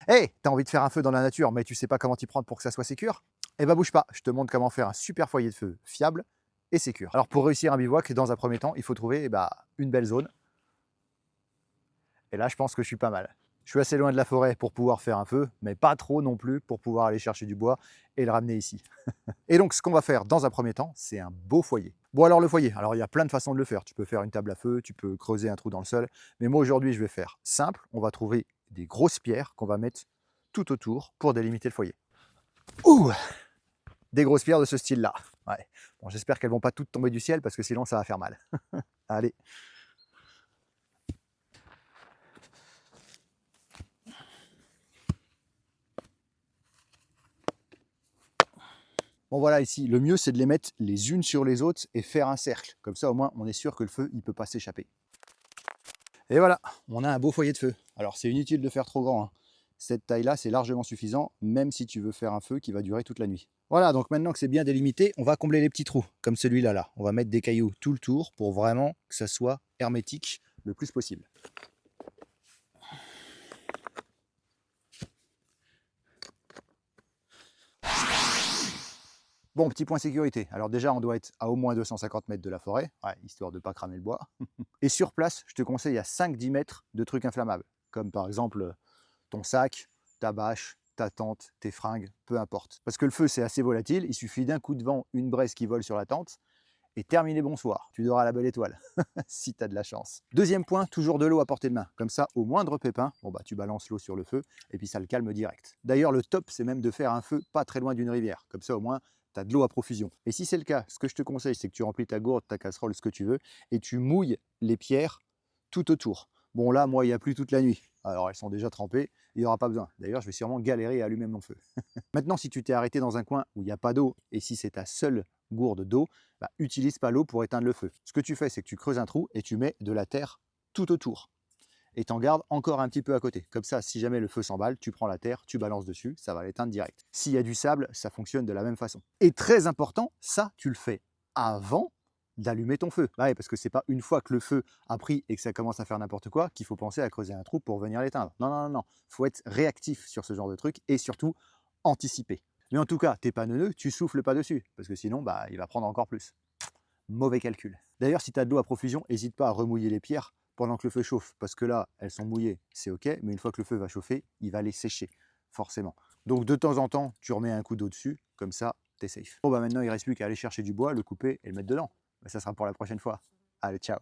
Hey, t'as envie de faire un feu dans la nature, mais tu sais pas comment t'y prendre pour que ça soit sécure? Eh ben bouge pas, je te montre comment faire un super foyer de feu fiable et sécure. Alors pour réussir un bivouac, dans un premier temps, il faut trouver une belle zone. Et là, je pense que je suis pas mal. Je suis assez loin de la forêt pour pouvoir faire un feu, mais pas trop non plus pour pouvoir aller chercher du bois et le ramener ici. Et donc, ce qu'on va faire dans un premier temps, c'est un beau foyer. Bon, alors le foyer, alors il y a plein de façons de le faire. Tu peux faire une table à feu, tu peux creuser un trou dans le sol. Mais moi, aujourd'hui, je vais faire simple. On va trouver des grosses pierres qu'on va mettre tout autour pour délimiter le foyer. Ouh, des grosses pierres de ce style-là. Ouais. Bon, j'espère qu'elles vont pas toutes tomber du ciel parce que sinon, ça va faire mal. Allez. Bon voilà, ici, le mieux c'est de les mettre les unes sur les autres et faire un cercle. Comme ça au moins on est sûr que le feu il peut pas s'échapper. Et voilà, on a un beau foyer de feu. Alors c'est inutile de faire trop grand, hein. Cette taille-là c'est largement suffisant, même si tu veux faire un feu qui va durer toute la nuit. Voilà, donc maintenant que c'est bien délimité, on va combler les petits trous, comme celui-là là. On va mettre des cailloux tout le tour pour vraiment que ça soit hermétique le plus possible. Bon, petit point sécurité. Alors déjà, on doit être à au moins 250 mètres de la forêt, ouais, histoire de ne pas cramer le bois. Et sur place, je te conseille à 5-10 mètres de trucs inflammables, comme par exemple ton sac, ta bâche, ta tente, tes fringues, peu importe. Parce que le feu, c'est assez volatile, il suffit d'un coup de vent, une braise qui vole sur la tente, et terminé, bonsoir. Tu dors à la belle étoile, si tu as de la chance. Deuxième point, toujours de l'eau à portée de main. Comme ça, au moindre pépin, bon bah tu balances l'eau sur le feu, et puis ça le calme direct. D'ailleurs, le top, c'est même de faire un feu pas très loin d'une rivière. Comme ça, au moins, tu as de l'eau à profusion. Et si c'est le cas, ce que je te conseille, c'est que tu remplis ta gourde, ta casserole, ce que tu veux, et tu mouilles les pierres tout autour. Bon là, moi, il n'y a plu toute la nuit. Alors elles sont déjà trempées, il n'y aura pas besoin. D'ailleurs, je vais sûrement galérer à allumer mon feu. Maintenant, si tu t'es arrêté dans un coin où il n'y a pas d'eau, et si c'est ta seule gourde d'eau, bah, utilise pas l'eau pour éteindre le feu. Ce que tu fais, c'est que tu creuses un trou et tu mets de la terre tout autour. Et t'en gardes encore un petit peu à côté. Comme ça, si jamais le feu s'emballe, tu prends la terre, tu balances dessus, ça va l'éteindre direct. S'il y a du sable, ça fonctionne de la même façon. Et très important, ça, tu le fais avant d'allumer ton feu. Ouais, parce que c'est pas une fois que le feu a pris et que ça commence à faire n'importe quoi qu'il faut penser à creuser un trou pour venir l'éteindre. Non, non, non, non. Faut être réactif sur ce genre de truc et surtout anticiper. Mais en tout cas, t'es pas neuneux, tu souffles pas dessus, parce que sinon, bah, il va prendre encore plus. Mauvais calcul. D'ailleurs, si tu as de l'eau à profusion, n'hésite pas à remouiller les pierres pendant que le feu chauffe, parce que là, elles sont mouillées, c'est ok, mais une fois que le feu va chauffer, il va les sécher, forcément. Donc de temps en temps, tu remets un coup d'eau dessus, comme ça, t'es safe. Bon bah maintenant, il ne reste plus qu'à aller chercher du bois, le couper et le mettre dedans. Mais ça sera pour la prochaine fois. Allez, ciao.